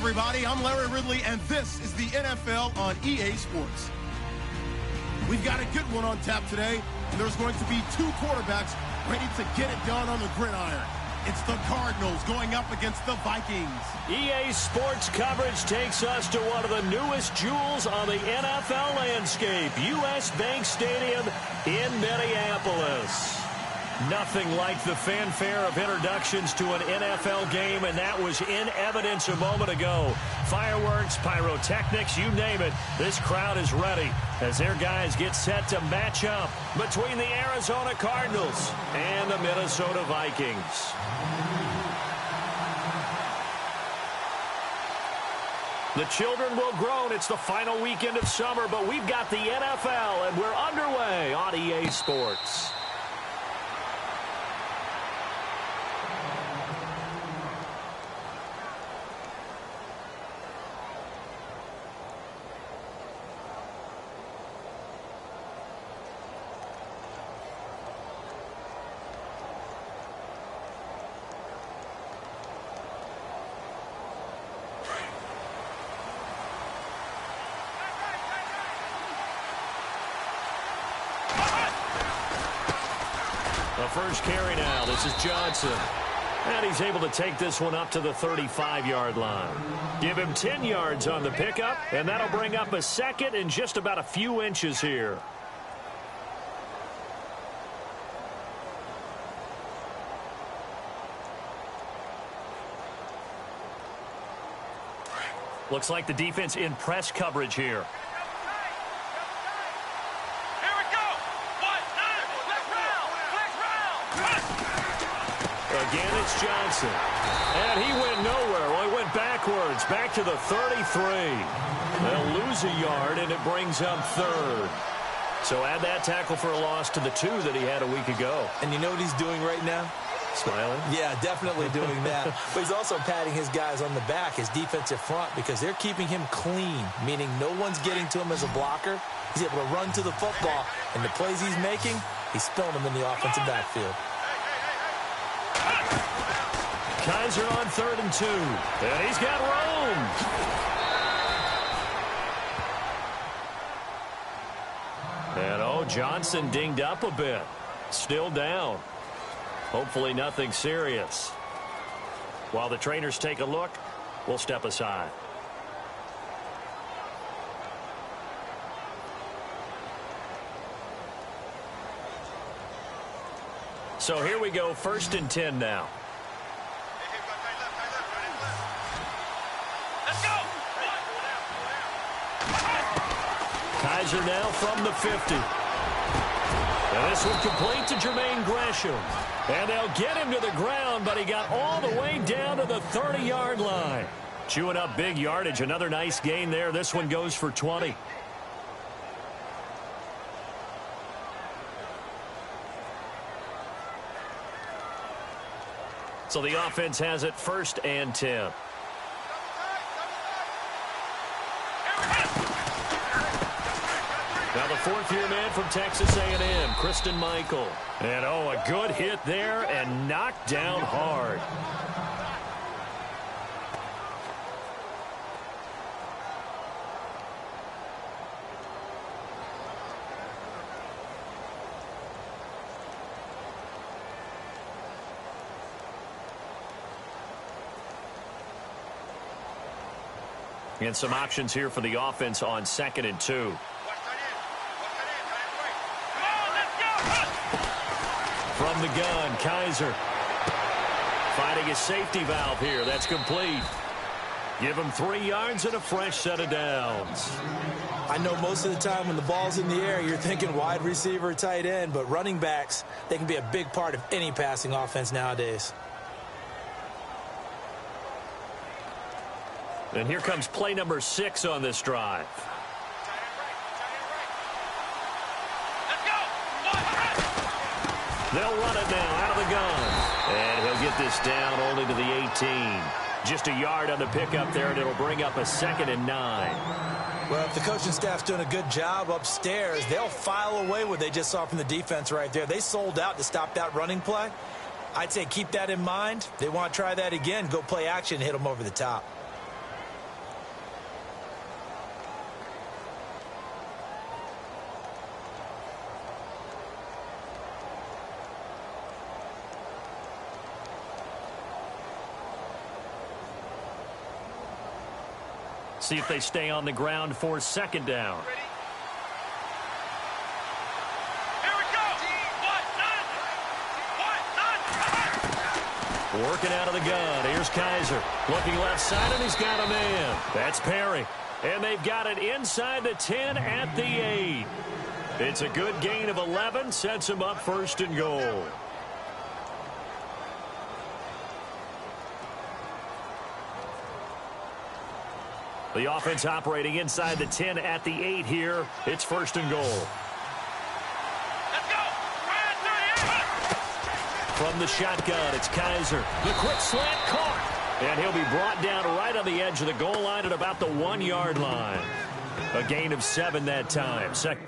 everybody. I'm Larry Ridley, and this is the NFL on EA Sports. We've got a good one on tap today, and there's going to be two quarterbacks ready to get it done on the gridiron. It's the Cardinals going up against the Vikings. EA Sports coverage takes us to one of the newest jewels on the NFL landscape, US Bank Stadium in Minneapolis. Nothing like the fanfare of introductions to an NFL game, and that was in evidence a moment ago. Fireworks, pyrotechnics, you name it. This crowd is ready as their guys get set to match up between the Arizona Cardinals and the Minnesota Vikings. The children will groan. It's the final weekend of summer, but we've got the NFL, and we're underway on EA Sports. First carry now. This is Johnson. And he's able to take this one up to the 35-yard line. Give him 10 yards on the pickup, and that'll bring up a second in just about a few inches here. Looks like the defense in press coverage here. Again, it's Johnson. And he went nowhere. Well, he went backwards, back to the 33. They'll lose a yard, and it brings up third. So add that tackle for a loss to the 2 that he had a week ago. And you know what he's doing right now? Smiling? Yeah, definitely doing that. But he's also patting his guys on the back, his defensive front, because they're keeping him clean, meaning no one's getting to him as a blocker. He's able to run to the football, and the plays he's making, he's spilling them in the offensive backfield. Kaiser on 3rd and 2. And he's got room. And, Johnson dinged up a bit. Still down. Hopefully nothing serious. While the trainers take a look, we'll step aside. So here we go, 1st and 10 now. Kaiser now from the 50. And this one complete to Jermaine Gresham. And they'll get him to the ground, but he got all the way down to the 30-yard line. Chewing up big yardage. Another nice gain there. This one goes for 20. So the offense has it 1st and 10. Now the 4th-year man from Texas A&M, Christine Michael. And, a good hit there and knocked down hard. And some options here for the offense on 2nd and 2. From the gun, Kaiser. Finding a safety valve here. That's complete. Give him 3 yards and a fresh set of downs. I know most of the time when the ball's in the air, you're thinking wide receiver, tight end, but running backs, they can be a big part of any passing offense nowadays. And here comes play number 6 on this drive. They'll run it now out of the gun. And he'll get this down only to the 18. Just a yard on the pickup there, and it'll bring up a 2nd and 9. Well, if the coaching staff's doing a good job upstairs, they'll file away what they just saw from the defense right there. They sold out to stop that running play. I'd say keep that in mind. They want to try that again, go play action, hit them over the top. See if they stay on the ground for second down. Working out of the gun. Here's Kaiser. Looking left side, and he's got a man. That's Perry. And they've got it inside the 10 at the 8. It's a good gain of 11. Sets him up first and goal. The offense operating inside the 10 at the 8 here. It's first and goal. From the shotgun, it's Kaiser. The quick slant caught. And he'll be brought down right on the edge of the goal line at about the 1-yard line. A gain of 7 that time. Second.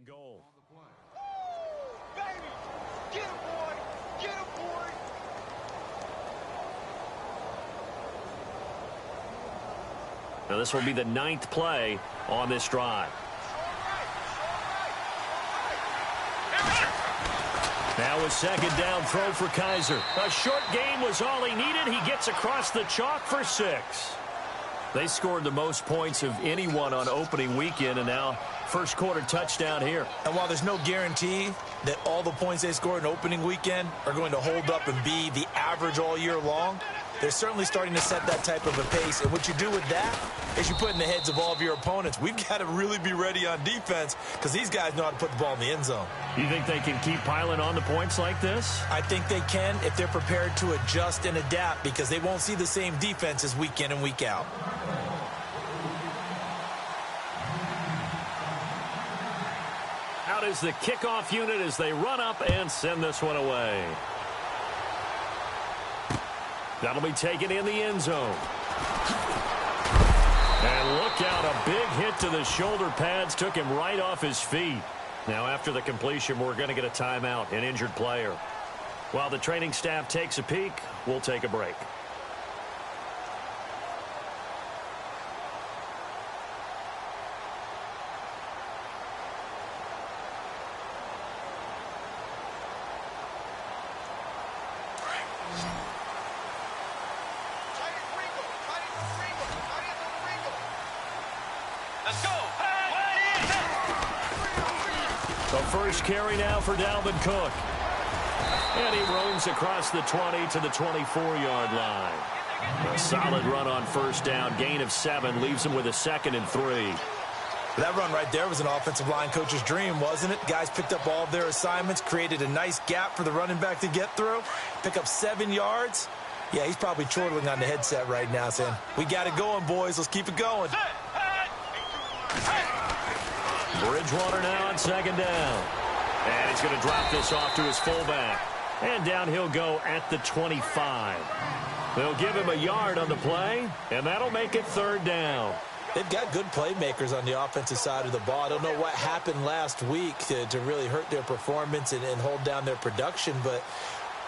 Goal. Baby, get him, boy. Get him, boy. Now this will be the 9th play on this drive. Now a second down throw for Kaiser. A short game was all he needed. He gets across the chalk for 6. They scored the most points of anyone on opening weekend, and now first quarter touchdown here. And while there's no guarantee that all the points they scored in opening weekend are going to hold up and be the average all year long, they're certainly starting to set that type of a pace. And what you do with that is you put in the heads of all of your opponents, we've got to really be ready on defense because these guys know how to put the ball in the end zone. You think they can keep piling on the points like this? I think they can if they're prepared to adjust and adapt because they won't see the same defenses week in and week out. Out is the kickoff unit as they run up and send this one away. That'll be taken in the end zone. And look out, a big hit to the shoulder pads took him right off his feet. Now after the completion, we're going to get a timeout, an injured player. While the training staff takes a peek, we'll take a break. First carry now for Dalvin Cook. And he roams across the 20 to the 24-yard line. A solid run on first down. Gain of 7 leaves him with a 2nd and 3. That run right there was an offensive line coach's dream, wasn't it? Guys picked up all of their assignments, created a nice gap for the running back to get through, pick up 7 yards. Yeah, he's probably chortling on the headset right now saying, we got it going, boys. Let's keep it going. Bridgewater now on second down. And he's going to drop this off to his fullback. And down he'll go at the 25. They'll give him a yard on the play, and that'll make it 3rd down. They've got good playmakers on the offensive side of the ball. I don't know what happened last week to really hurt their performance and hold down their production, but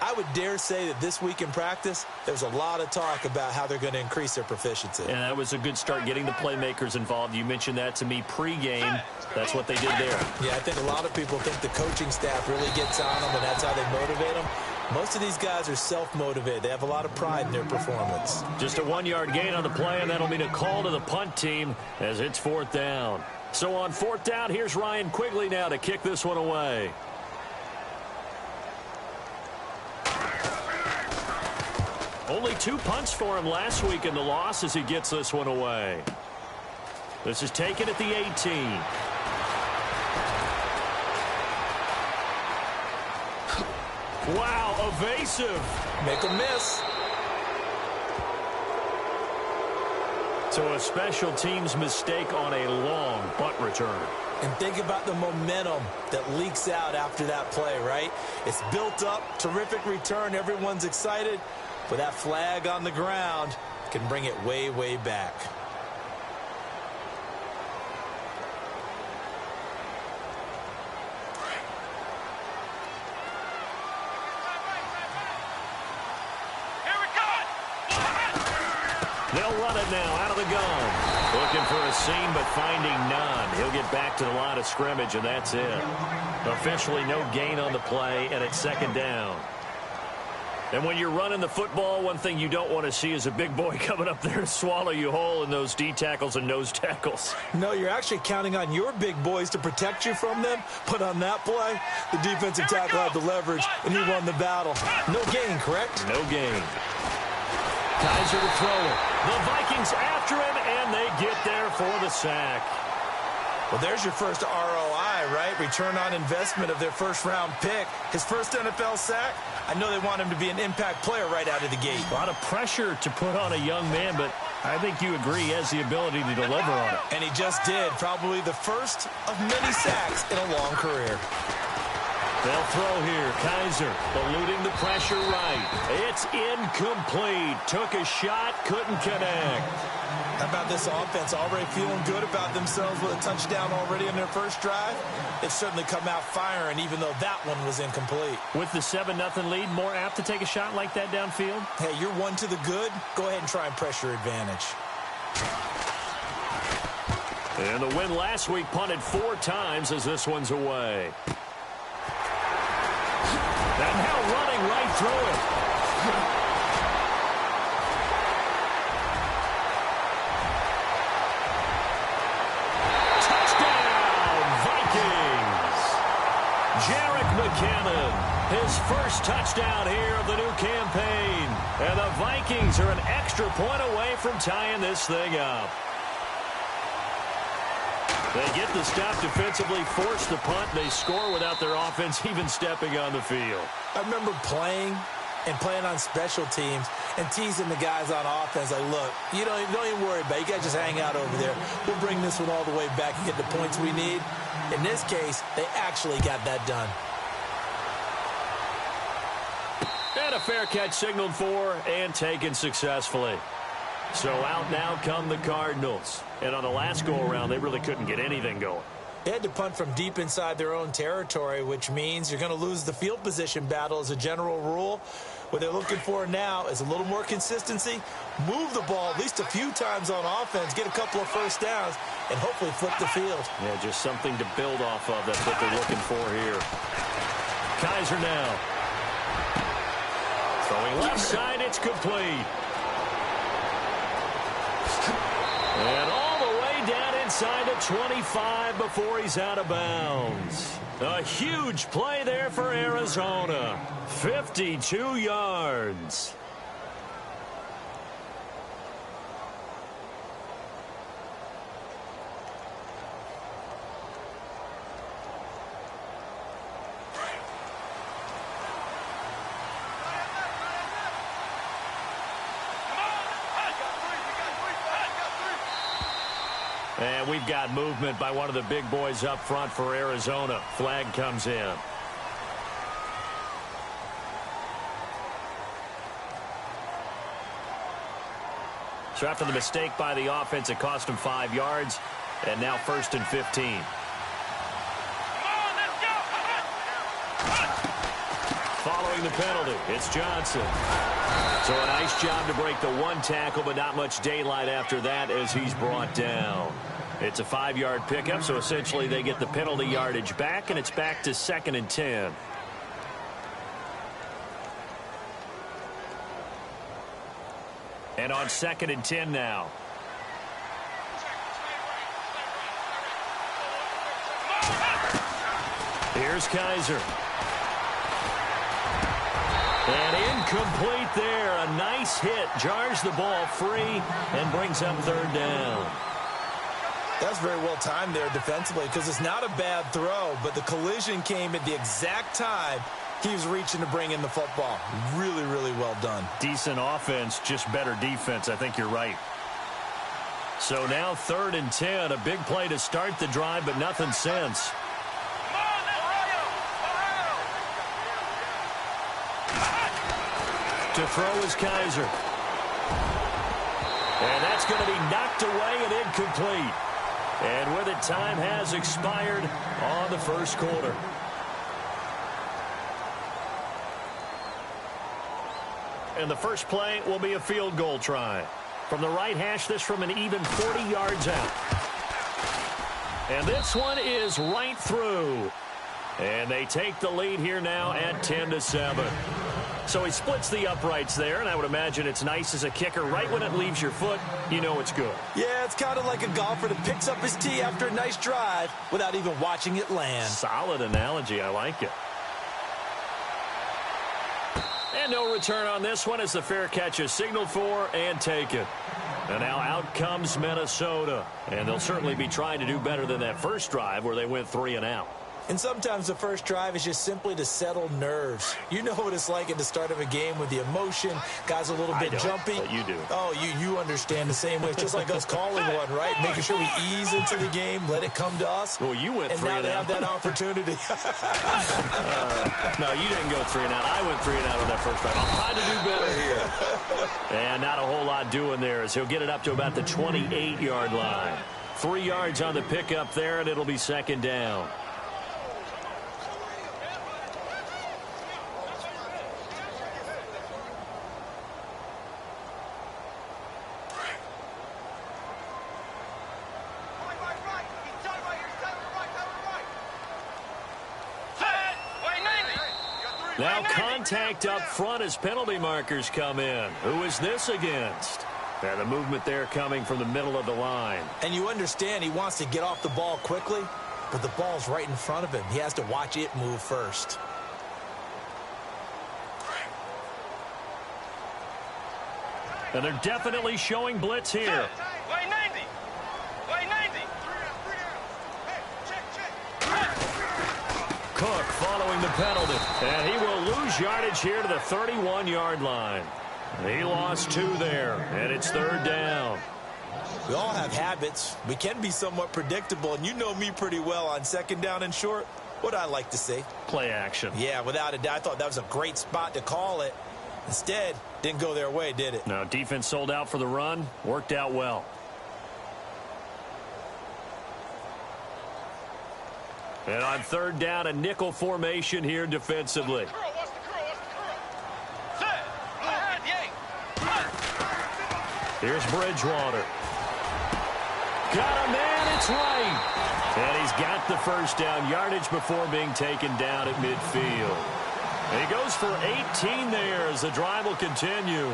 I would dare say that this week in practice, there's a lot of talk about how they're going to increase their proficiency. And that was a good start getting the playmakers involved. You mentioned that to me pregame. That's what they did there. Yeah, I think a lot of people think the coaching staff really gets on them, and that's how they motivate them. Most of these guys are self-motivated. They have a lot of pride in their performance. Just a 1-yard gain on the play, and that'll mean a call to the punt team as it's 4th down. So on 4th down, here's Ryan Quigley now to kick this one away. Only 2 punts for him last week in the loss as he gets this one away. This is taken at the 18. Wow, evasive. Make a miss. So a special teams mistake on a long butt return. And think about the momentum that leaks out after that play, right? It's built up, terrific return, everyone's excited. But that flag on the ground can bring it way, way back. They'll run it now out of the gun. Looking for a seam, but finding none. He'll get back to the line of scrimmage, and that's it. Officially no gain on the play, and it's second down. And when you're running the football, one thing you don't want to see is a big boy coming up there to swallow you whole in those D tackles and nose tackles. No, you're actually counting on your big boys to protect you from them. But on that play, the defensive tackle had the leverage, and he won the battle. No gain, correct? No gain. Kaiser to throw it. The Vikings after him, and they get there for the sack. Well, there's your first ROI, right? Return on investment of their first-round pick. His first NFL sack. I know they want him to be an impact player right out of the gate. A lot of pressure to put on a young man, but I think you agree he has the ability to deliver on it. And he just did. Probably the first of many sacks in a long career. They'll throw here. Kaiser eluding the pressure right. It's incomplete. Took a shot, couldn't connect. How about this offense? Already feeling good about themselves with a touchdown already in their first drive. It's certainly come out firing, even though that one was incomplete. With the 7-0 lead, more apt to take a shot like that downfield? Hey, you're one to the good. Go ahead and try and pressure advantage. And the win last week punted 4 times as this one's away. And now running right through it. His first touchdown here of the new campaign. And the Vikings are an extra point away from tying this thing up. They get the stop defensively, force the punt. They score without their offense even stepping on the field. I remember playing on special teams and teasing the guys on offense. Like, look, you don't even worry about it. You guys just hang out over there. We'll bring this one all the way back and get the points we need. In this case, they actually got that done. And a fair catch signaled for and taken successfully. So out now come the Cardinals. And on the last go-around, they really couldn't get anything going. They had to punt from deep inside their own territory, which means you're going to lose the field position battle as a general rule. What they're looking for now is a little more consistency, move the ball at least a few times on offense, get a couple of first downs, and hopefully flip the field. Yeah, just something to build off of. That's what they're looking for here. Kaiser now. Throwing left side, it's complete. And all the way down inside the 25 before he's out of bounds. A huge play there for Arizona. 52 yards. And we've got movement by one of the big boys up front for Arizona. Flag comes in. So after the mistake by the offense, it cost him 5 yards. And now 1st and 15. Following the penalty, it's Johnson. So a nice job to break the one tackle, but not much daylight after that as he's brought down. It's a 5-yard pickup, so essentially they get the penalty yardage back, and it's back to 2nd and 10. And on 2nd and 10 now. Here's Kaiser. And incomplete there. A nice hit. Jars the ball free and brings up 3rd down. That's very well timed there defensively because it's not a bad throw, but the collision came at the exact time he was reaching to bring in the football. Really, really well done. Decent offense, just better defense. I think you're right. So now 3rd and 10. A big play to start the drive, but nothing since. To throw is Kaiser. And that's going to be knocked away and incomplete. And with it, time has expired on the first quarter. And the first play will be a field goal try. From the right hash, this from an even 40 yards out. And this one is right through. And they take the lead here now at 10-7. So he splits the uprights there, and I would imagine it's nice as a kicker. Right when it leaves your foot, you know it's good. Yeah, it's kind of like a golfer that picks up his tee after a nice drive without even watching it land. Solid analogy. I like it. And no return on this one as the fair catch is signaled for and taken. And now out comes Minnesota. And they'll certainly be trying to do better than that first drive where they went 3 and out. And sometimes the first drive is just simply to settle nerves. You know what it's like at the start of a game with the emotion. Guys a little bit jumpy. But you do. Oh, you understand the same way. It's just like us calling one, right? Making sure we ease into the game, let it come to us. Well, you went 3 and out. And now they have that opportunity. No, you didn't go 3 and out. I went 3 and out on that first drive. I'm trying to do better here. And not a whole lot doing there as he'll get it up to about the 28-yard line. 3 yards on the pickup there, and it'll be second down. Now contact up front as penalty markers come in. Who is this against? And the movement there coming from the middle of the line. And you understand he wants to get off the ball quickly, but the ball's right in front of him. He has to watch it move first. And they're definitely showing blitz here. Cook following the penalty. And he will lose yardage here to the 31-yard line. He lost 2 there, and it's third down. We all have habits. We can be somewhat predictable, and you know me pretty well on second down and short. What I like to see? Play action. Yeah, without a doubt. I thought that was a great spot to call it. Instead, didn't go their way, did it? No, defense sold out for the run. Worked out well. And on third down, a nickel formation here defensively. Here's Bridgewater. Got a man, it's right. And he's got the first down yardage before being taken down at midfield. And he goes for 18 there as the drive will continue.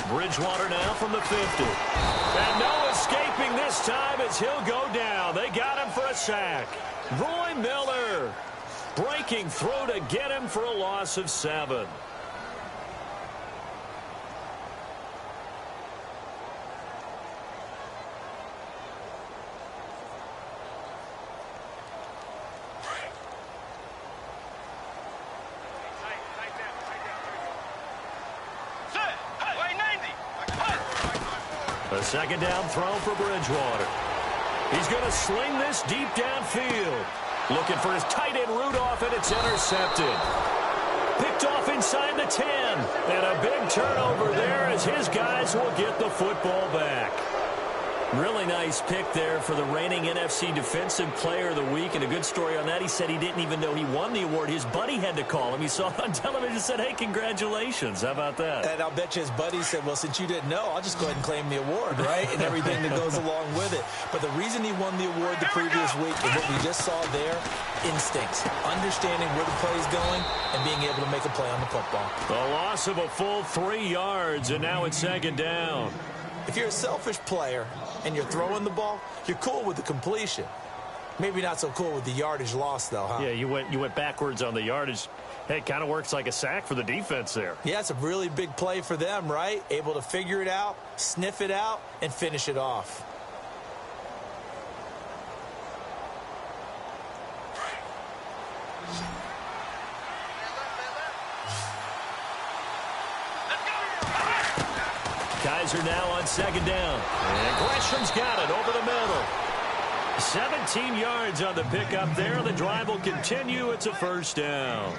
Bridgewater now from the 50. And no escaping this time as he'll go down. They got him for a sack. Roy Miller breaking through to get him for a loss of 7. A second down throw for Bridgewater. He's going to sling this deep downfield. Looking for his tight end Rudolph, and it's intercepted. Picked off inside the 10. And a big turnover there as his guys will get the football back. Really nice pick there for the reigning NFC Defensive Player of the Week. And a good story on that. He said he didn't even know he won the award. His buddy had to call him. He saw it on television and said, hey, congratulations. How about that? And I'll bet you his buddy said, well, since you didn't know, I'll just go ahead and claim the award, right? And everything that goes along with it. But the reason he won the award the previous week is what we just saw there, instincts, understanding where the play is going and being able to make a play on the football. The loss of a full 3 yards, and now it's second down. If you're a selfish player and you're throwing the ball, you're cool with the completion. Maybe not so cool with the yardage loss, though, huh? Yeah, you went backwards on the yardage. Hey, it kind of works like a sack for the defense there. Yeah, it's a really big play for them, right? Able to figure it out, sniff it out, and finish it off. Guys are now on second down. And Gresham's got it over the middle. 17 yards on the pickup there. The drive will continue. It's a first down.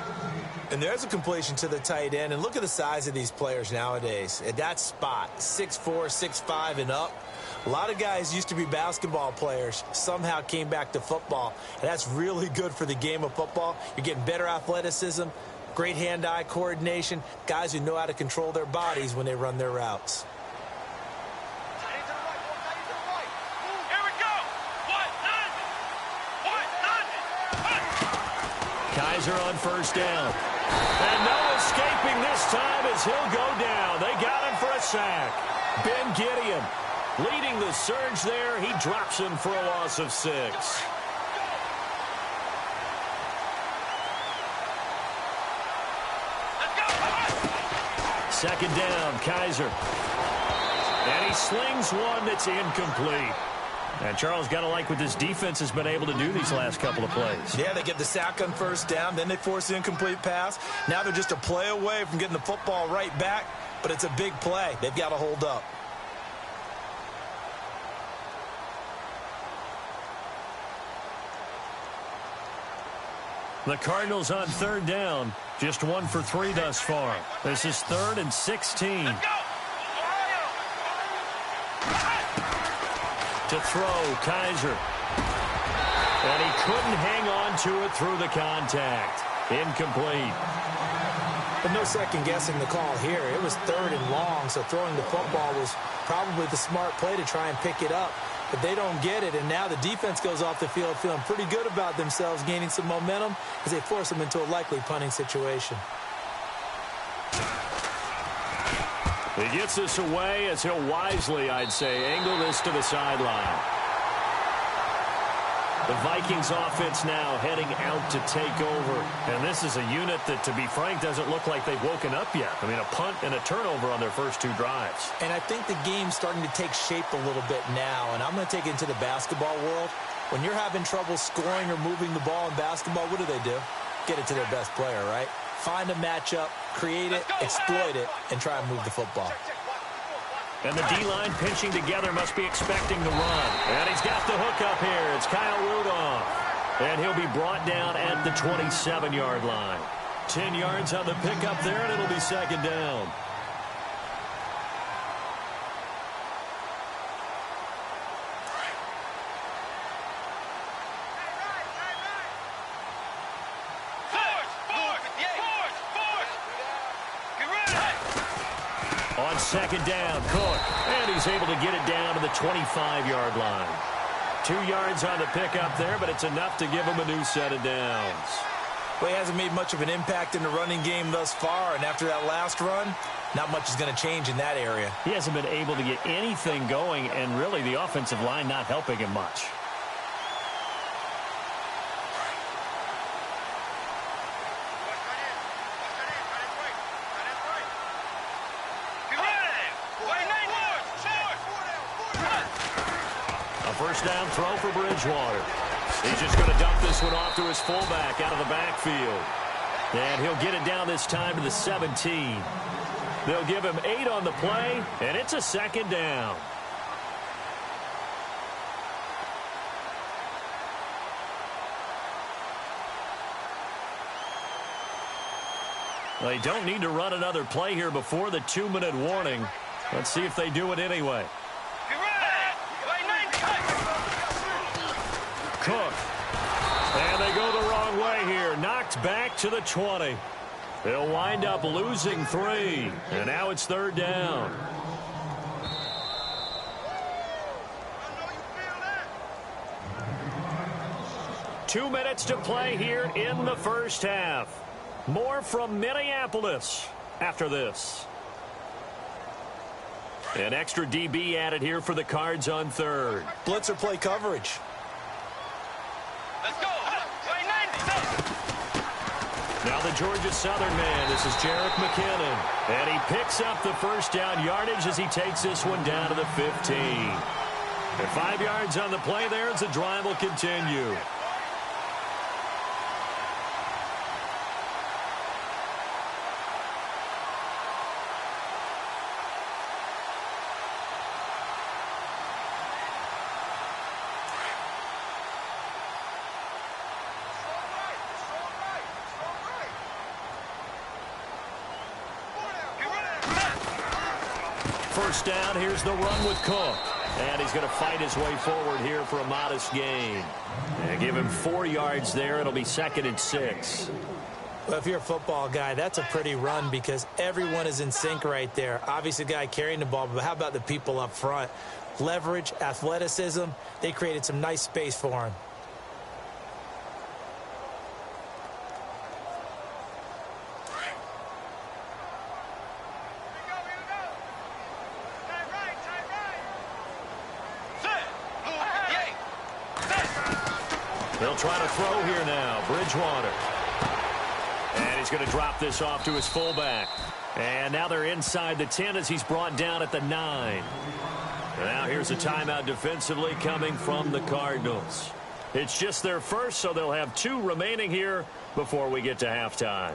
And there's a completion to the tight end. And look at the size of these players nowadays. At that spot, 6'4", 6'5", and up. A lot of guys used to be basketball players, somehow came back to football. And that's really good for the game of football. You're getting better athleticism, great hand-eye coordination, guys who know how to control their bodies when they run their routes. Kaiser on first down. And no escaping this time as he'll go down. They got him for a sack. Ben Gideon leading the surge there. He drops him for a loss of 6. Second down, Kaiser. And he slings one that's incomplete. And Charles, got to like what this defense has been able to do these last couple of plays. Yeah, they get the sack on first down, then they force the incomplete pass. Now they're just a play away from getting the football right back, but it's a big play. They've got to hold up. The Cardinals on third down, just 1 for 3 thus far. This is 3rd and 16. To throw, Kaiser. And he couldn't hang on to it through the contact. Incomplete. But no second guessing the call here. It was 3rd and long, so throwing the football was probably the smart play to try and pick it up. But they don't get it, and now the defense goes off the field feeling pretty good about themselves, gaining some momentum as they force them into a likely punting situation. He gets this away as he'll wisely, I'd say, angle this to the sideline. The Vikings offense now heading out to take over. And this is a unit that, to be frank, doesn't look like they've woken up yet. I mean, a punt and a turnover on their first 2 drives. And I think the game's starting to take shape a little bit now. And I'm going to take it into the basketball world. When you're having trouble scoring or moving the ball in basketball, what do? Get it to their best player, right? Find a matchup, create it, exploit it, and try and move the football. And the D-line pinching together must be expecting the run. And he's got the hook up here. It's Kyle Rudolph. And he'll be brought down at the 27-yard line. 10 yards on the pickup there, and it'll be second down. On second down, Cook. And he's able to get it down to the 25-yard line. 2 yards on the pickup there, but it's enough to give him a new set of downs. Well, he hasn't made much of an impact in the running game thus far, and after that last run, not much is going to change in that area. He hasn't been able to get anything going, and really the offensive line not helping him much. First down throw for Bridgewater. He's just going to dump this one off to his fullback out of the backfield. And he'll get it down this time to the 17. They'll give him 8 on the play, and it's a second down. They don't need to run another play here before the 2-minute warning. Let's see if they do it anyway. Cook. And they go the wrong way here. Knocked back to the 20. They'll wind up losing 3. And now it's third down. Two minutes to play here in the first half. More from Minneapolis after this. An extra DB added here for the Cards on third. Blitzer play coverage. Let's go. Now the Georgia Southern man. This is Jerick McKinnon. And he picks up the first down yardage as he takes this one down to the 15. And 5 yards on the play there as the drive will continue. first down. Here's the run with Cook. And he's going to fight his way forward here for a modest gain. And give him 4 yards there. It'll be 2nd and 6. Well, if you're a football guy, that's a pretty run because everyone is in sync right there. Obviously, the guy carrying the ball, but how about the people up front? Leverage, athleticism, they created some nice space for him. They'll try to throw here now. Bridgewater. And he's going to drop this off to his fullback. And now they're inside the 10 as he's brought down at the 9. Now here's a timeout defensively coming from the Cardinals. It's just their first, so they'll have 2 remaining here before we get to halftime.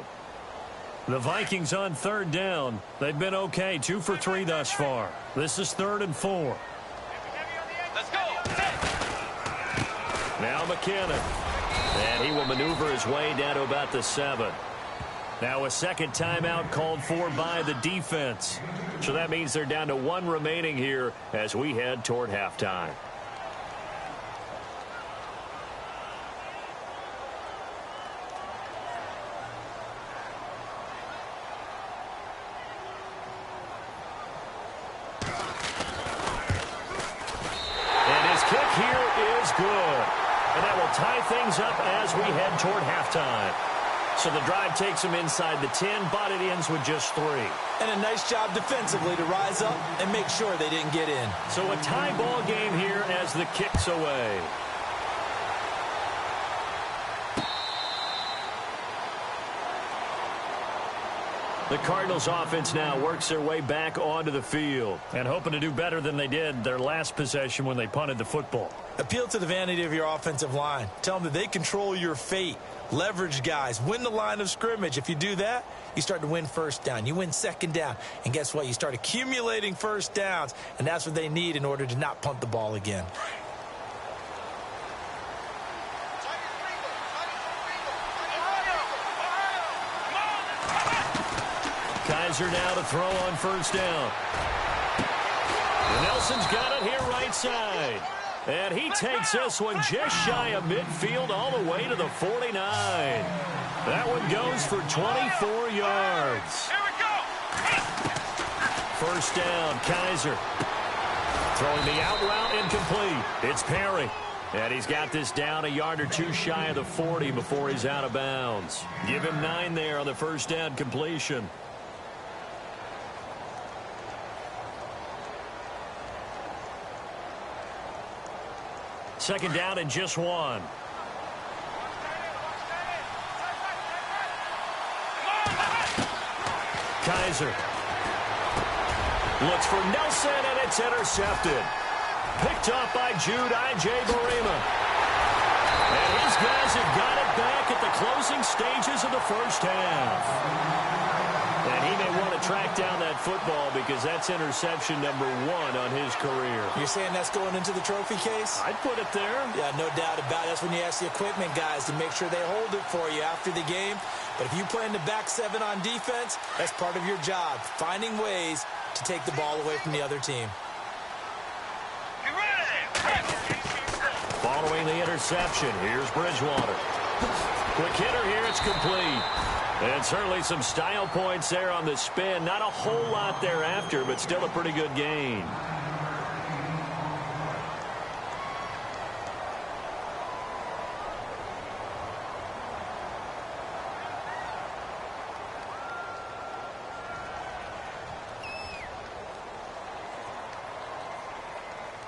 The Vikings on 3rd down. They've been okay, 2 for 3 thus far. This is 3rd and 4. Let's go. Now McKinnon. And he will maneuver his way down to about the 7. Now a second timeout called for by the defense. So that means they're down to 1 remaining here as we head toward halftime. And his kick here is good. And that will tie things up as we head toward halftime. So the drive takes them inside the 10, but it ends with just 3. And a nice job defensively to rise up and make sure they didn't get in. So a tie ball game here as the kick's away. The Cardinals offense now works their way back onto the field and hoping to do better than they did their last possession when they punted the football. Appeal to the vanity of your offensive line. Tell them that they control your fate. Leverage guys. Win the line of scrimmage. If you do that, you start to win first down. You win second down. And guess what? You start accumulating first downs. And that's what they need in order to not punt the ball again. Kaiser now to throw on first down. Nelson's got it here right side. And he takes this one just shy of midfield all the way to the 49. That one goes for 24 yards. Here we go. First down, Kaiser. Throwing the out route incomplete. It's Perry. And he's got this down a yard or 2 shy of the 40 before he's out of bounds. Give him 9 there on the first down completion. Second down and just 1. Kaiser looks for Nelson, and it's intercepted. Picked off by Jude Barima. And his guys have got it back at the closing stages of the first half. And he may want to track down that football because that's interception number 1 on his career. You're saying that's going into the trophy case? I'd put it there. Yeah, no doubt about it. That's when you ask the equipment guys to make sure they hold it for you after the game. But if you play in the back 7 on defense, that's part of your job, finding ways to take the ball away from the other team. Following the interception, here's Bridgewater. Quick hitter here, it's complete. And certainly some style points there on the spin. Not a whole lot thereafter, but still a pretty good gain.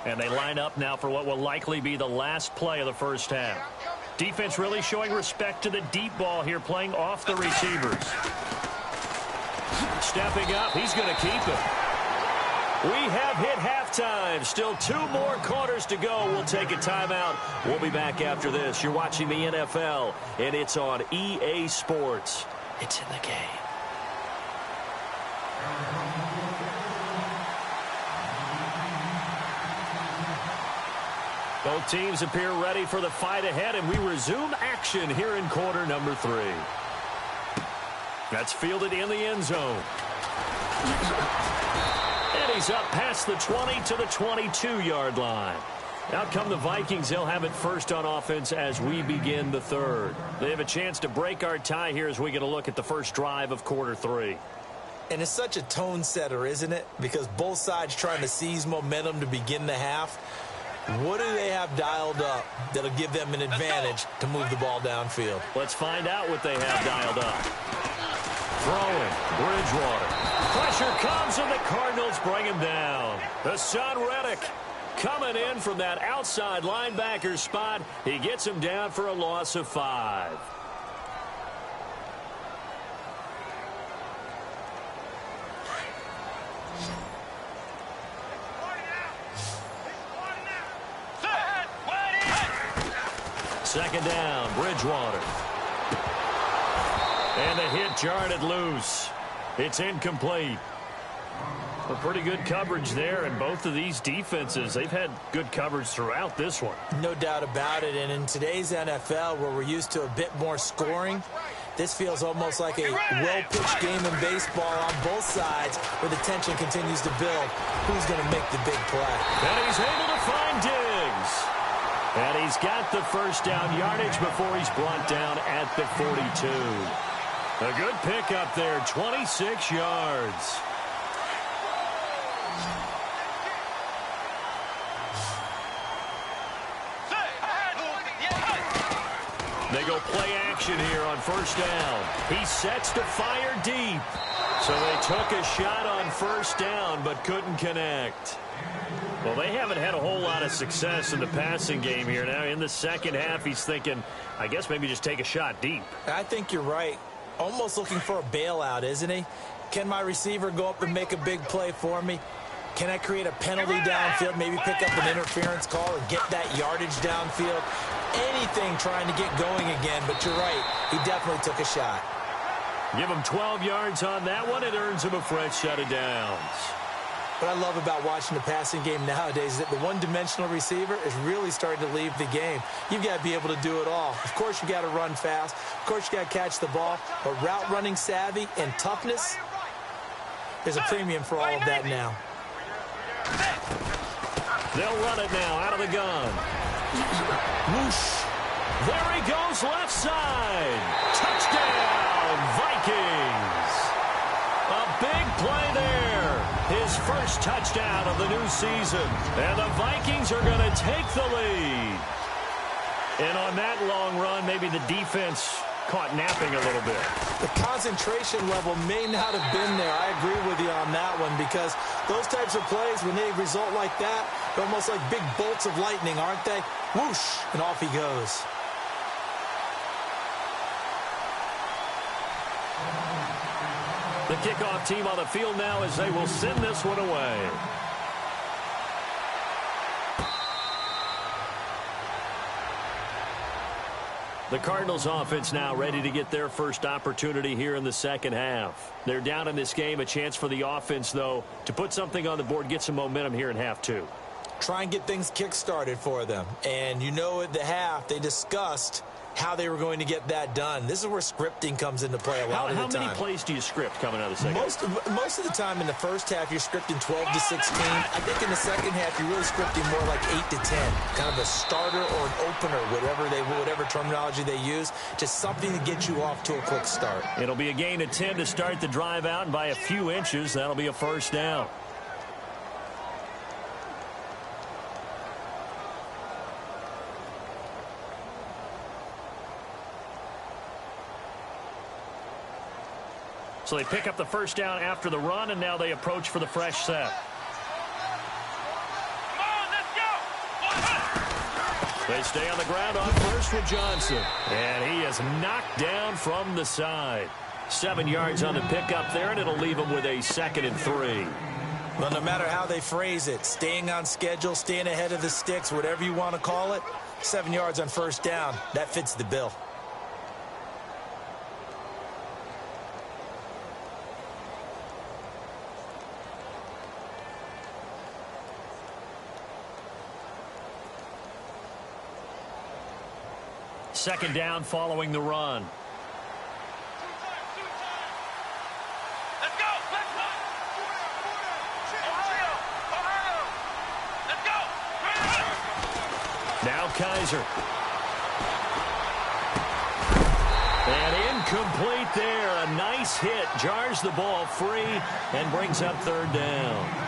And they line up now for what will likely be the last play of the first half. Defense really showing respect to the deep ball here, playing off the receivers. Stepping up, he's going to keep it. We have hit halftime. Still 2 more quarters to go. We'll take a timeout. We'll be back after this. You're watching the NFL, and it's on EA Sports. It's in the game. Both teams appear ready for the fight ahead, and we resume action here in quarter number 3. That's fielded in the end zone. And he's up past the 20 to the 22-yard line. Out come the Vikings. They'll have it first on offense as we begin the third. They have a chance to break our tie here as we get a look at the first drive of quarter 3. And it's such a tone setter, isn't it? Because both sides trying to seize momentum to begin the half. What do they have dialed up that'll give them an advantage to move the ball downfield? Let's find out what they have dialed up. Throwing, Bridgewater. Pressure comes, and the Cardinals bring him down. Hassan Reddick coming in from that outside linebacker spot. He gets him down for a loss of 5. Second down, Bridgewater. And the hit jarred it loose. It's incomplete. A pretty good coverage there, and both of these defenses, they've had good coverage throughout this one. No doubt about it, and in today's NFL, where we're used to a bit more scoring, this feels almost like a well-pitched game in baseball on both sides, where the tension continues to build. Who's going to make the big play? And he's able to find Diggs. And he's got the first down yardage before he's brought down at the 42. A good pickup there, 26 yards. They go play action here on first down. He sets to fire deep. So they took a shot on first down but couldn't connect. Well, they haven't had a whole lot of success in the passing game here. Now in the second half, he's thinking, I guess maybe just take a shot deep. I think you're right. Almost looking for a bailout, isn't he? Can my receiver go up and make a big play for me? Can I create a penalty downfield, maybe pick up an interference call and get that yardage downfield? Anything trying to get going again, but you're right. He definitely took a shot. Give him 12 yards on that one. It earns him a fresh set of downs. What I love about watching the passing game nowadays is that the one-dimensional receiver is really starting to leave the game. You've got to be able to do it all. Of course, you've got to run fast. Of course, you've got to catch the ball. But route running savvy and toughness, there's a premium for all of that now. They'll run it now out of the gun. Whoosh. There he goes left side. Touchdown, Vikings. A big play there. His first touchdown of the new season. And the Vikings are going to take the lead. And on that long run, maybe the defense caught napping a little bit. The concentration level may not have been there. I agree with you on that one, because those types of plays, when they result like that, they're almost like big bolts of lightning, aren't they? Whoosh, and off he goes. The kickoff team on the field now as they will send this one away. The Cardinals offense now ready to get their first opportunity here in the second half. They're down in this game. A chance for the offense, though, to put something on the board, get some momentum here in half 2. Try and get things kick-started for them. And you know at the half, they discussed how they were going to get that done. This is where scripting comes into play a lot of the time. How many plays do you script coming out of the second half? Most of the time in the first half, you're scripting 12 to 16. I think in the second half, you're really scripting more like 8 to 10. Kind of a starter or an opener, whatever terminology they use. Just something to get you off to a quick start. It'll be a gain of 10 to start the drive out, and by a few inches, that'll be a first down. So they pick up the first down after the run, and now they approach for the fresh set. Come on, let's go. They stay on the ground on first with Johnson. And he is knocked down from the side. 7 yards on the pickup there, and it'll leave him with a 2nd and 3. Well, no matter how they phrase it, staying on schedule, staying ahead of the sticks, whatever you want to call it, 7 yards on first down, that fits the bill. Second down following the run. Let's go. Let's go. Kaiser. And incomplete there. A nice hit. Jars the ball free and brings up third down.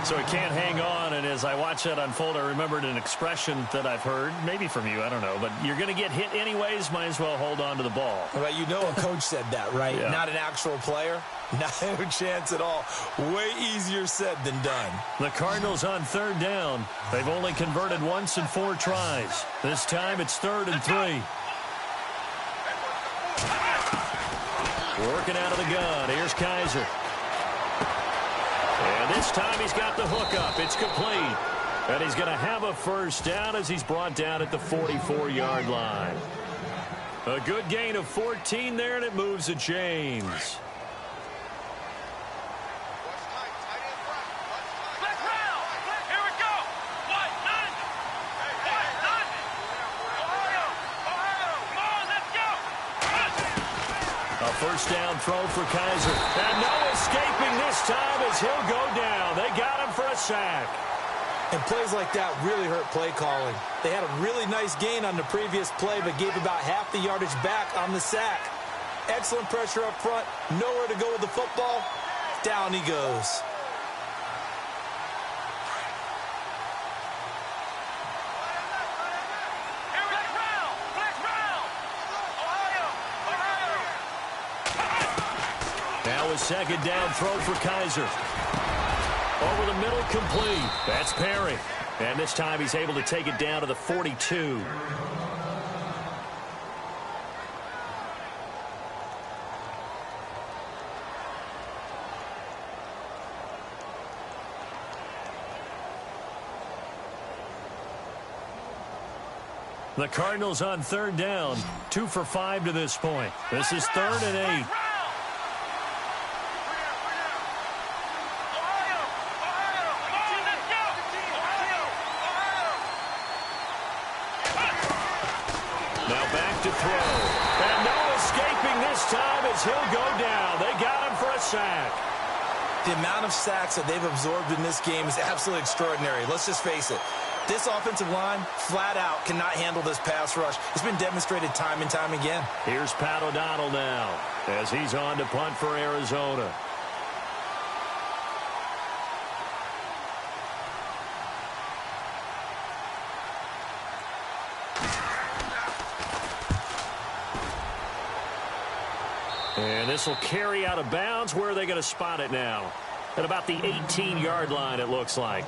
So he can't hang on, and as I watch that unfold, I remembered an expression that I've heard, maybe from you, I don't know, but you're going to get hit anyways, might as well hold on to the ball. Well, you know a coach said that, right? Yeah. Not an actual player. No chance at all. Way easier said than done. The Cardinals on third down. They've only converted once in 4 tries. This time it's 3rd and 3. Working out of the gun. Here's Kaiser. And this time he's got the hook up. It's complete. And he's going to have a first down as he's brought down at the 44-yard line. A good gain of 14 there, and it moves the chains. First down throw for Kaiser. And no escaping this time as he'll go down. They got him for a sack. And plays like that really hurt play calling. They had a really nice gain on the previous play, but gave about half the yardage back on the sack. Excellent pressure up front. Nowhere to go with the football. Down he goes. Now a second down throw for Kaiser. Over the middle, complete. That's Perry. And this time he's able to take it down to the 42. The Cardinals on third down. 2 for 5 to this point. This is 3rd and 8. To throw. And no escaping this time as he'll go down. They got him for a sack. The amount of sacks that they've absorbed in this game is absolutely extraordinary. Let's just face it. This offensive line, flat out, cannot handle this pass rush. It's been demonstrated time and time again. Here's Pat O'Donnell now as he's on to punt for Arizona. And this will carry out of bounds. Where are they going to spot it now? At about the 18-yard line, it looks like.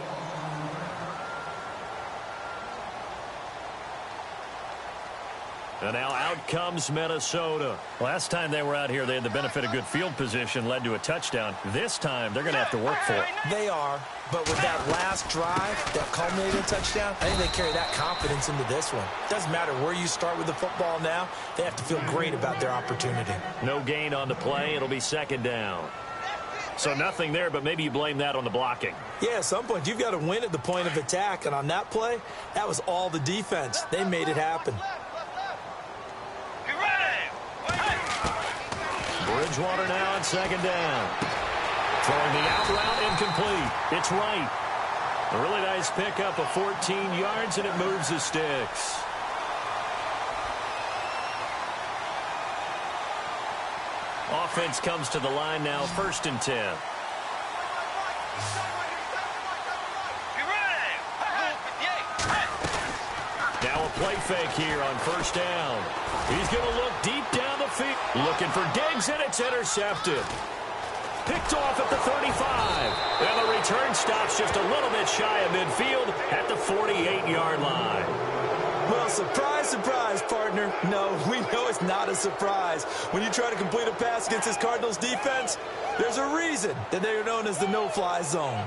And now out comes Minnesota. Last time they were out here, they had the benefit of good field position, led to a touchdown. This time, they're going to have to work for it. They are, but with that last drive that culminated in a touchdown, I think they carry that confidence into this one. Doesn't matter where you start with the football now, they have to feel great about their opportunity. No gain on the play. It'll be second down. So nothing there, but maybe you blame that on the blocking. Yeah, at some point, you've got to win at the point of attack, and on that play, that was all the defense. They made it happen. Bridgewater now on second down. Throwing the out route, incomplete. It's right. A really nice pickup of 14 yards, and it moves the sticks. Offense comes to the line now, 1st and 10. Now a play fake here on 1st down. He's going to look deep down the field. Looking for Diggs, and it's intercepted. Picked off at the 35. And the return stops just a little bit shy of midfield at the 48-yard line. Well, surprise, surprise, partner. No, we know it's not a surprise. When you try to complete a pass against this Cardinals defense, there's a reason that they are known as the no-fly zone.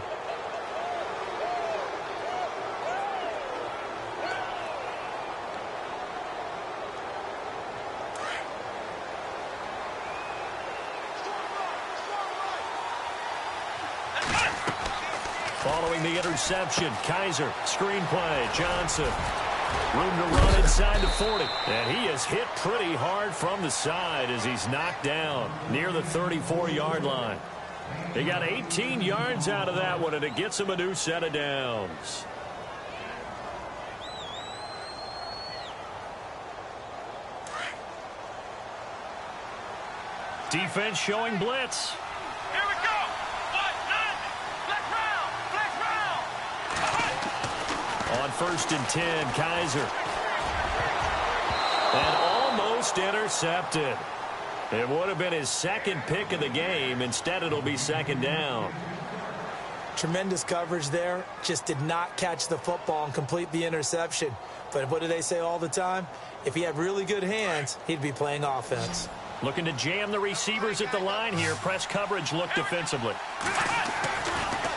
Following the interception, Kaiser, screen play, Johnson. Room to run inside the 40. And he is hit pretty hard from the side as he's knocked down near the 34-yard line. He got 18 yards out of that one, and it gets him a new set of downs. Defense showing blitz. Here we go. Flex round. On 1st and 10, Kaiser. And almost intercepted. It would have been his second pick of the game. Instead, it'll be 2nd down. Tremendous coverage there. Just did not catch the football and complete the interception. But what do they say all the time? If he had really good hands, he'd be playing offense. Looking to jam the receivers at the line here. Press coverage look defensively.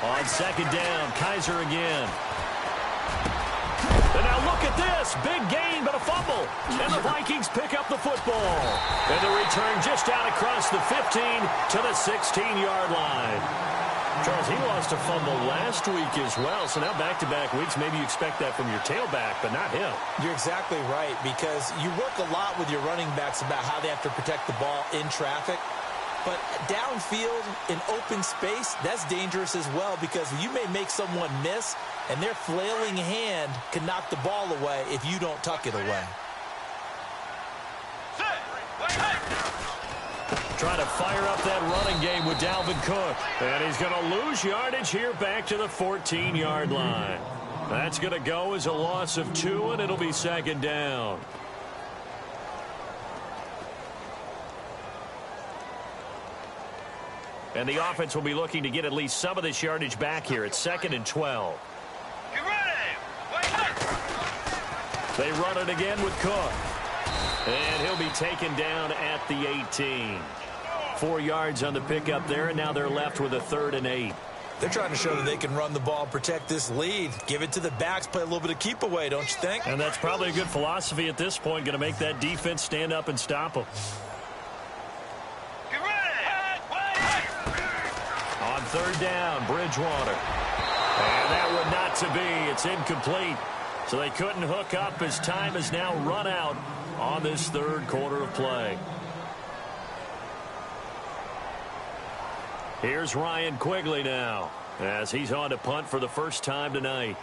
On 2nd down, Kaiser again. And now look at this. Big gain, but a fumble. And the Vikings pick up the football. And the return just out across the 15 to the 16-yard line. Charles, he lost a fumble last week as well. So now back-to-back weeks, maybe you expect that from your tailback, but not him. You're exactly right, because you work a lot with your running backs about how they have to protect the ball in traffic. But downfield, in open space, that's dangerous as well, because you may make someone miss, and their flailing hand can knock the ball away if you don't tuck it away. Trying to fire up that running game with Dalvin Cook. And he's going to lose yardage here back to the 14-yard line. That's going to go as a loss of 2, and it'll be 2nd down. And the offense will be looking to get at least some of this yardage back here at 2nd and 12. Get ready. They run it again with Cook. And he'll be taken down at the 18. 4 yards on the pickup there, and now they're left with a 3rd and 8. They're trying to show that they can run the ball, protect this lead. Give it to the backs, play a little bit of keep away, don't you think? And that's probably a good philosophy at this point, going to make that defense stand up and stop them. Get ready. On 3rd down, Bridgewater. And that would not to be. It's incomplete. So they couldn't hook up as time has now run out on this 3rd quarter of play. Here's Ryan Quigley now as he's on to punt for the first time tonight.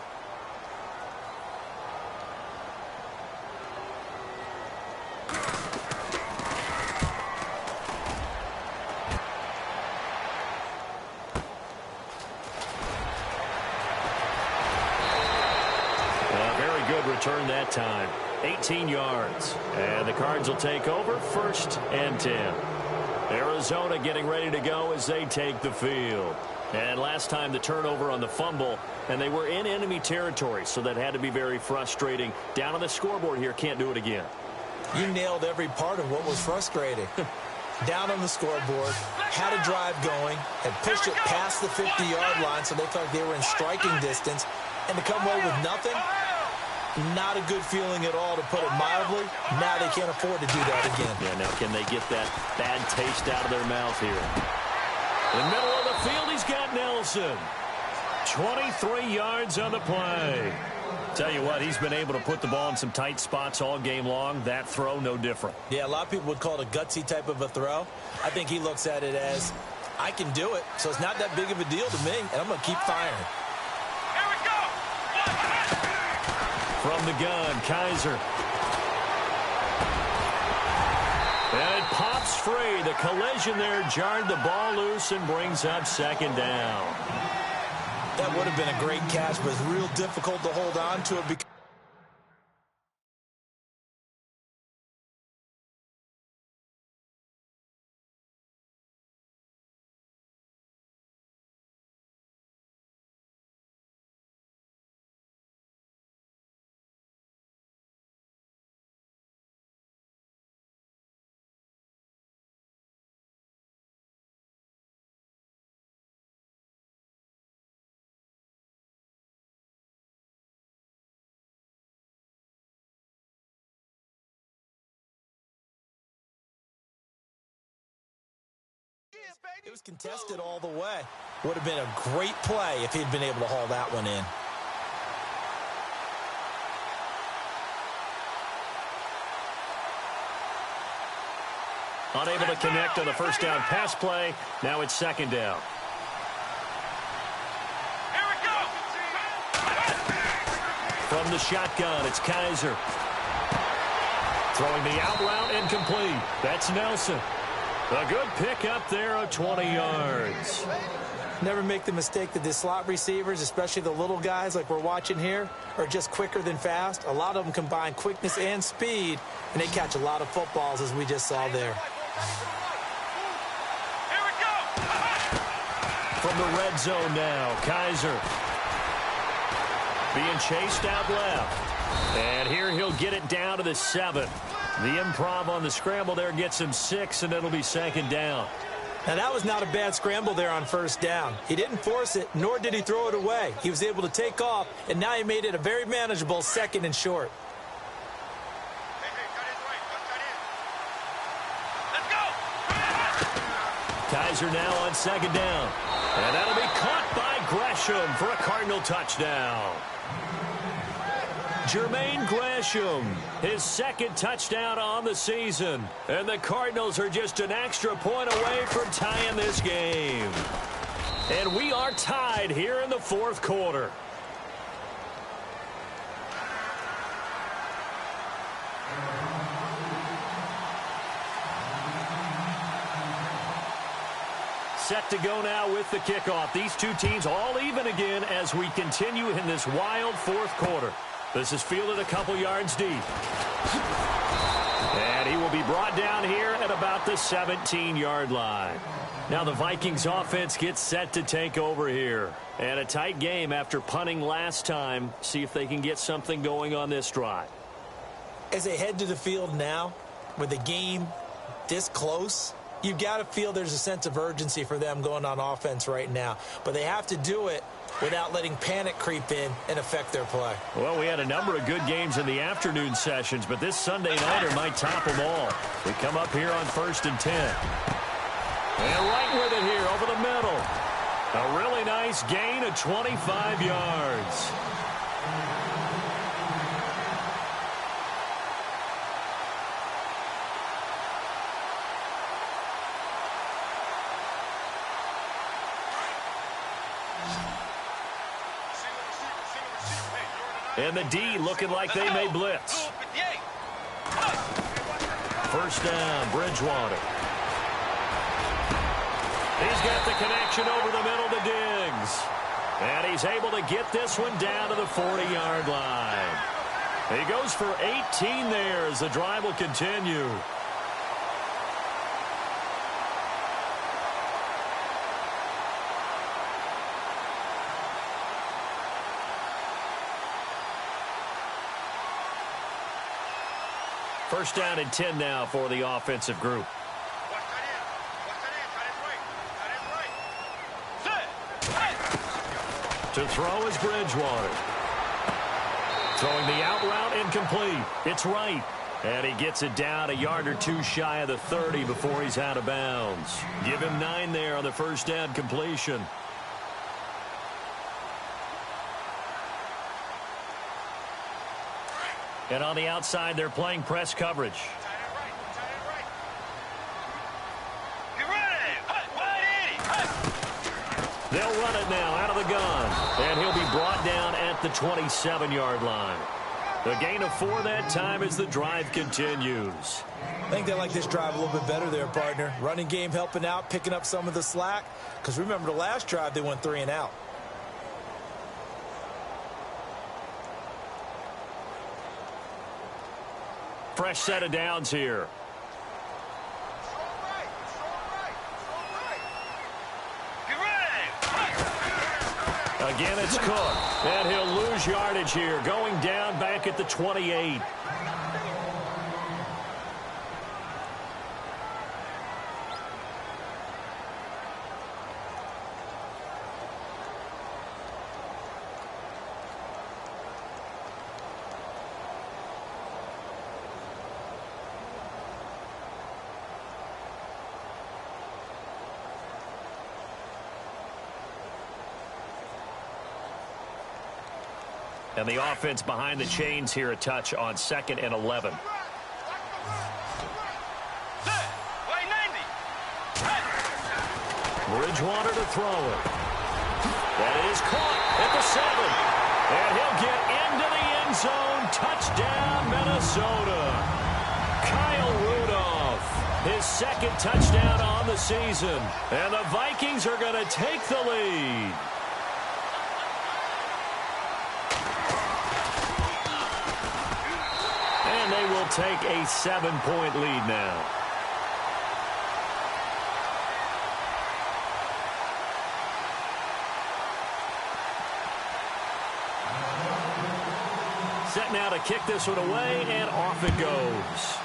Very good return that time. 18 yards. And the Cards will take over 1st and 10. Arizona getting ready to go as they take the field. And last time the turnover on the fumble, and they were in enemy territory, so that had to be very frustrating. Down on the scoreboard here, can't do it again. You nailed every part of what was frustrating. Down on the scoreboard, had a drive going, had pushed it past the 50-yard line, so they felt like they were in striking distance, and to come away with nothing, not a good feeling at all, to put it mildly. Now they can't afford to do that again. Yeah, now can they get that bad taste out of their mouth here? In the middle of the field, he's got Nelson. 23 yards on the play. Tell you what, he's been able to put the ball in some tight spots all game long. That throw, no different. Yeah, a lot of people would call it a gutsy type of a throw. I think he looks at it as, I can do it, so it's not that big of a deal to me, and I'm going to keep firing. From the gun, Kaiser. And it pops free. The collision there jarred the ball loose and brings up 2nd down. That would have been a great catch, but it's real difficult to hold on to it because it was contested all the way. Would have been a great play if he'd been able to haul that one in. Unable to connect on the first down pass play. Now it's 2nd down. Here we go. From the shotgun, it's Kaiser. Throwing the out route, incomplete. That's Nelson. A good pickup there of 20 yards. Never make the mistake that the slot receivers, especially the little guys like we're watching here, are just quicker than fast. A lot of them combine quickness and speed, and they catch a lot of footballs, as we just saw there. Here we go. From the red zone now, Kaiser being chased out left. And here he'll get it down to the 7. The improv on the scramble there gets him 6, and it'll be second down. Now, that was not a bad scramble there on first down. He didn't force it, nor did he throw it away. He was able to take off, and now he made it a very manageable 2nd and short. Kaiser now on second down. And that'll be caught by Gresham for a Cardinal touchdown. Jermaine Gresham, his 2nd touchdown on the season. And the Cardinals are just an extra point away from tying this game. And we are tied here in the 4th quarter. Set to go now with the kickoff. These two teams all even again as we continue in this wild 4th quarter. This is fielded a couple yards deep. And he will be brought down here at about the 17-yard line. Now the Vikings offense gets set to take over here. And a tight game after punting last time. See if they can get something going on this drive. As they head to the field now, with the game this close, you've got to feel there's a sense of urgency for them going on offense right now. But they have to do it without letting panic creep in and affect their play. Well, we had a number of good games in the afternoon sessions, but this Sunday nighter might top them all. We come up here on 1st and 10. And right with it here over the middle. A really nice gain of 25 yards. And the D looking like they may blitz. First down, Bridgewater. He's got the connection over the middle to Diggs. And he's able to get this one down to the 40-yard line. He goes for 18 there as the drive will continue. First down and 10 now for the offensive group. To throw is Bridgewater. Throwing the out route incomplete. It's right. And he gets it down a yard or two shy of the 30 before he's out of bounds. Give him 9 there on the first down completion. And on the outside, they're playing press coverage. They'll run it now out of the gun. And he'll be brought down at the 27-yard line. A gain of 4 that time as the drive continues. I think they like this drive a little bit better there, partner. Running game helping out, picking up some of the slack. Because remember, the last drive, they went 3 and out. Fresh set of downs here. Again, it's Cook. And he'll lose yardage here, going down back at the 28. And the offense behind the chains here a touch on 2nd and 11. Bridgewater to throw it. That is caught at the 7. And he'll get into the end zone. Touchdown, Minnesota. Kyle Rudolph. His second touchdown on the season. And the Vikings are going to take the lead. And they will take a 7-point lead now. Set now to kick this one away, and off it goes.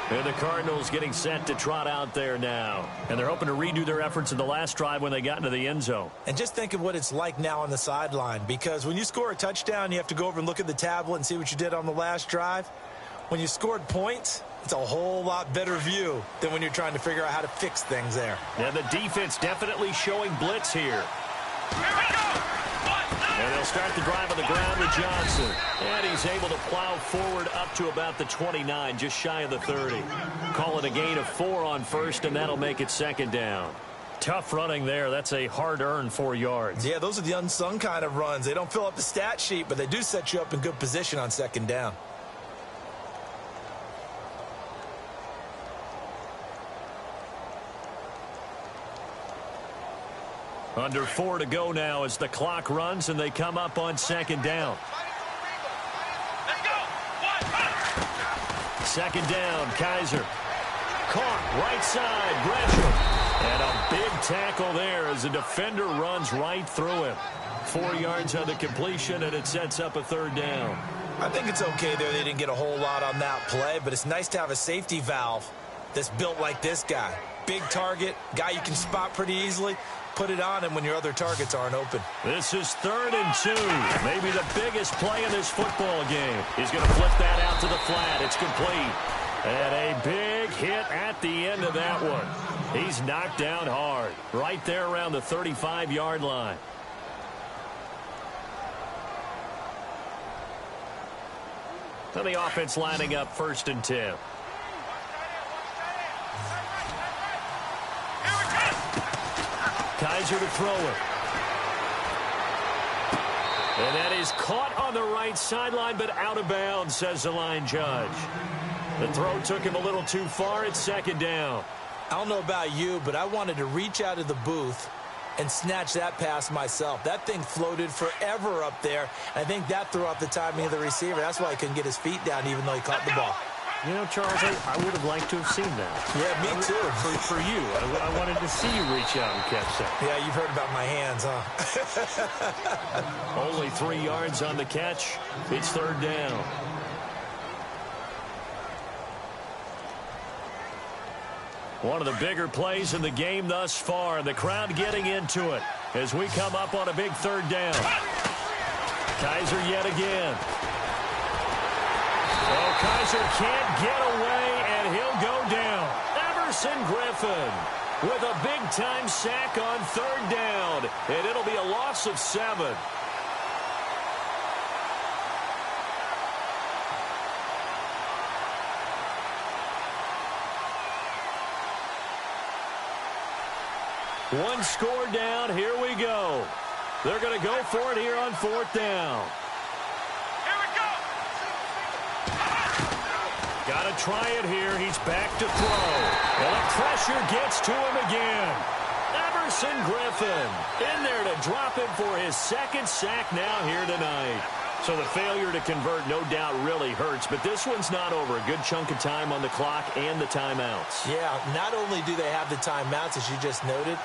And the Cardinals getting set to trot out there now. And they're hoping to redo their efforts in the last drive when they got into the end zone. And just think of what it's like now on the sideline, because when you score a touchdown, you have to go over and look at the tablet and see what you did on the last drive. When you scored points, it's a whole lot better view than when you're trying to figure out how to fix things there. And the defense definitely showing blitz here. And they'll start the drive on the ground with Johnson. And he's able to plow forward up to about the 29, just shy of the 30. Call it a gain of 4 on first, and that'll make it second down. Tough running there. That's a hard-earned 4 yards. Yeah, those are the unsung kind of runs. They don't fill up the stat sheet, but they do set you up in good position on second down. Under 4 to go now as the clock runs and they come up on second down. Second down, Kaiser. Caught, right side, Gresham. And a big tackle there as the defender runs right through him. 4 yards on the completion, and it sets up a third down. I think it's okay there. They didn't get a whole lot on that play, but it's nice to have a safety valve that's built like this guy. Big target, guy you can spot pretty easily. Put it on him when your other targets aren't open. This is 3rd and 2. Maybe the biggest play in this football game. He's going to flip that out to the flat. It's complete. And a big hit at the end of that one. He's knocked down hard. Right there around the 35-yard line. So the offense lining up 1st and 10. Kaiser to throw it. And that is caught on the right sideline, but out of bounds, says the line judge. The throw took him a little too far. It's second down. I don't know about you, but I wanted to reach out of the booth and snatch that pass myself. That thing floated forever up there. I think that threw off the timing of the receiver. That's why he couldn't get his feet down even though he caught the ball. You know, Charles, I would have liked to have seen that. Yeah, me too. For you. I wanted to see you reach out and catch that. Yeah, you've heard about my hands, huh? Only 3 yards on the catch. It's third down. One of the bigger plays in the game thus far. The crowd getting into it as we come up on a big third down. Kaiser yet again. Oh, Kaiser can't get away, and he'll go down. Everson Griffin with a big-time sack on third down, and it'll be a loss of 7. One score down. Here we go. They're going to go for it here on 4th down. Got to try it here. He's back to throw. And the pressure gets to him again. Everson Griffin in there to drop him for his 2nd sack now here tonight. So the failure to convert no doubt really hurts, but this one's not over. A good chunk of time on the clock and the timeouts. Yeah, not only do they have the timeouts, as you just noted,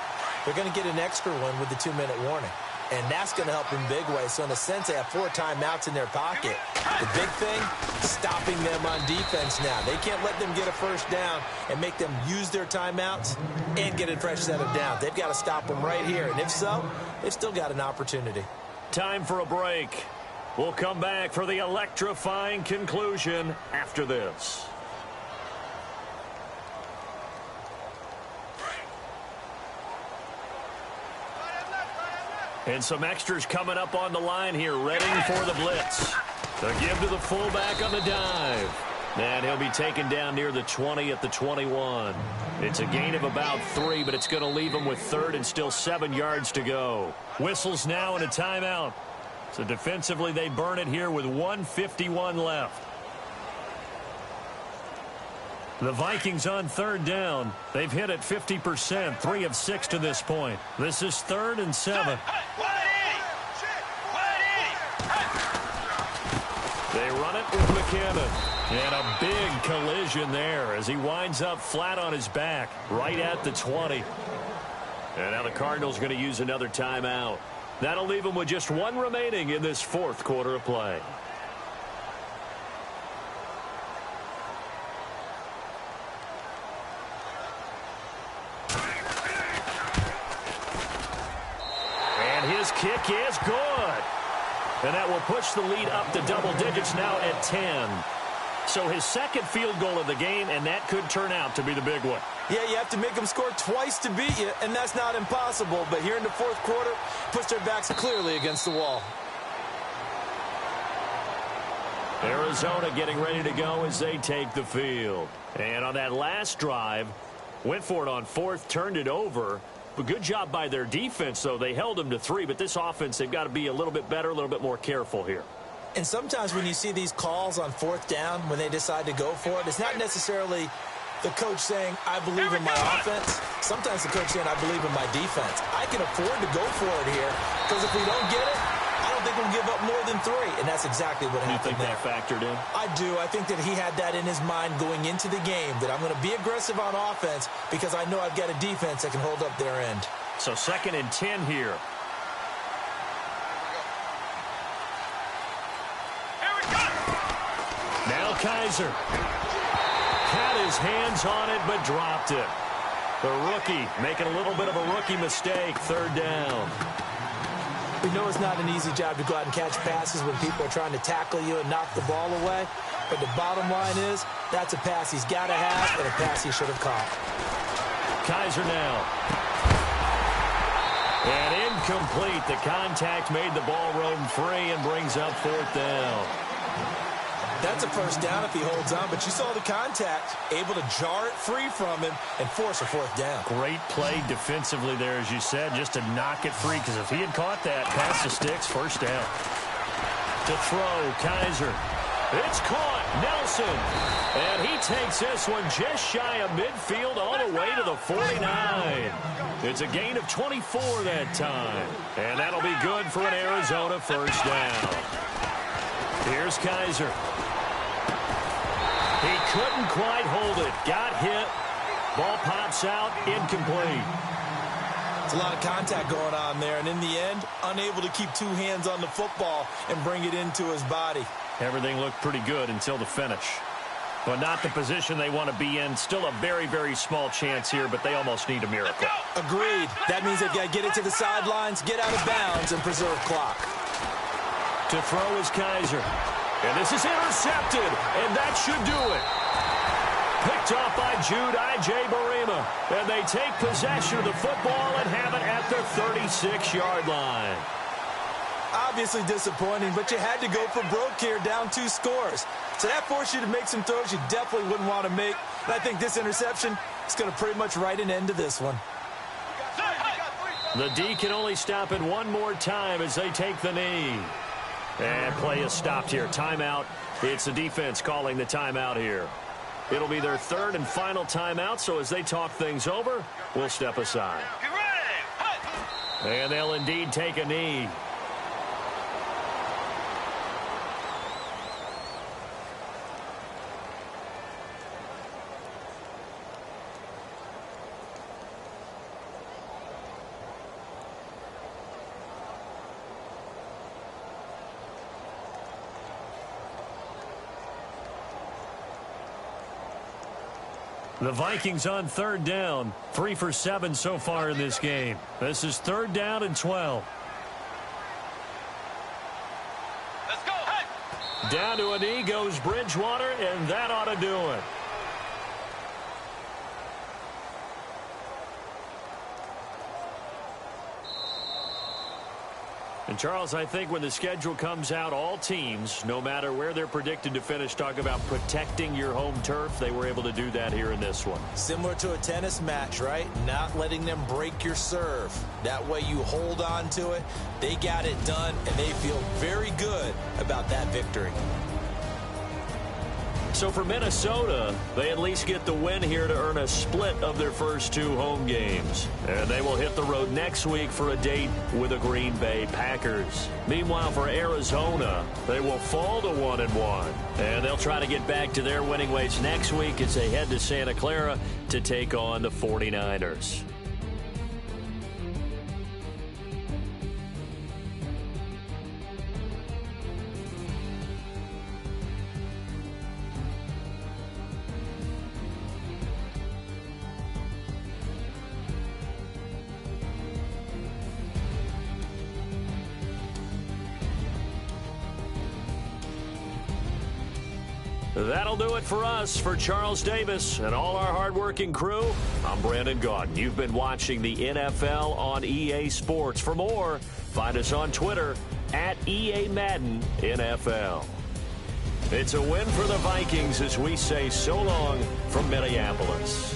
they're going to get an extra one with the 2-minute warning. And that's going to help in big ways. So in a sense, they have 4 timeouts in their pocket. The big thing, stopping them on defense now. They can't let them get a first down and make them use their timeouts and get a fresh set of downs. They've got to stop them right here. And if so, they've still got an opportunity. Time for a break. We'll come back for the electrifying conclusion after this. And some extras coming up on the line here, ready for the blitz. The give to the fullback on the dive. And he'll be taken down near the 20 at the 21. It's a gain of about 3, but it's going to leave him with 3rd and still 7 yards to go. Whistles now and a timeout. So defensively, they burn it here with 1:51 left. The Vikings on third down. They've hit it 50%, 3 of 6 to this point. This is 3rd and 7. They run it with McKinnon. And a big collision there as he winds up flat on his back right at the 20. And now the Cardinals going to use another timeout. That'll leave them with just 1 remaining in this 4th quarter of play. And his kick is good. And that will push the lead up to double digits now at 10. So his 2nd field goal of the game, and that could turn out to be the big one. Yeah, you have to make them score twice to beat you, and that's not impossible. But here in the 4th quarter, push their backs clearly against the wall. Arizona getting ready to go as they take the field. And on that last drive, went for it on 4th, turned it over. But good job by their defense, though. They held them to 3, but this offense, they've got to be a little bit better, a little bit more careful here. And sometimes when you see these calls on 4th down, when they decide to go for it, it's not necessarily the coach saying, I believe in my offense. Sometimes the coach saying, I believe in my defense. I can afford to go for it here, because if we don't get it, I don't think we'll give up more than 3. And that's exactly what happened there. You think that factored in? I do. I think that he had that in his mind going into the game, that I'm going to be aggressive on offense because I know I've got a defense that can hold up their end. So 2nd and 10 here. Now Kaiser had his hands on it but dropped it. The rookie making a little bit of a rookie mistake. 3rd down. We know it's not an easy job to go out and catch passes when people are trying to tackle you and knock the ball away. But the bottom line is that's a pass he's got to have and a pass he should have caught. Kaiser now. And incomplete. The contact made the ball roam free and brings up 4th down. That's a 1st down if he holds on, but you saw the contact, able to jar it free from him and force a 4th down. Great play defensively there, as you said, just to knock it free, because if he had caught that, pass the sticks, 1st down. To throw, Kaiser. It's caught, Nelson. And he takes this one just shy of midfield all the way to the 49. It's a gain of 24 that time. And that'll be good for an Arizona 1st down. Here's Kaiser. He couldn't quite hold it. Got hit. Ball pops out. Incomplete. It's a lot of contact going on there, and in the end, unable to keep 2 hands on the football and bring it into his body. Everything looked pretty good until the finish. But not the position they want to be in. Still a very, very small chance here, but they almost need a miracle. Agreed. That means they've got to get it to the sidelines, get out of bounds, and preserve clock. To throw is Kaiser. And this is intercepted, and that should do it. Picked off by Jude Barima. And they take possession of the football and have it at their 36-yard line. Obviously disappointing, but you had to go for broke here, down 2 scores. So that forced you to make some throws you definitely wouldn't want to make. And I think this interception is going to pretty much write an end to this one. The D can only stop it one more time as they take the knee. And play is stopped here. Timeout. It's the defense calling the timeout here. It'll be their 3rd and final timeout, so as they talk things over, we'll step aside. And they'll indeed take a knee. The Vikings on 3rd down. 3 for 7 so far in this game. This is 3rd down and 12. Let's go. Hey. Down to a knee goes Bridgewater, and that ought to do it. And, Charles, I think when the schedule comes out, all teams, no matter where they're predicted to finish, talk about protecting your home turf. They were able to do that here in this one. Similar to a tennis match, right? Not letting them break your serve. That way you hold on to it. They got it done, and they feel very good about that victory. So for Minnesota, they at least get the win here to earn a split of their first 2 home games. And they will hit the road next week for a date with the Green Bay Packers. Meanwhile, for Arizona, they will fall to 1-1. And they'll try to get back to their winning ways next week as they head to Santa Clara to take on the 49ers. That'll do it for us. For Charles Davis and all our hardworking crew, I'm Brandon Gaudin. You've been watching the NFL on EA Sports. For more, find us on Twitter at EA Madden NFL. It's a win for the Vikings as we say so long from Minneapolis.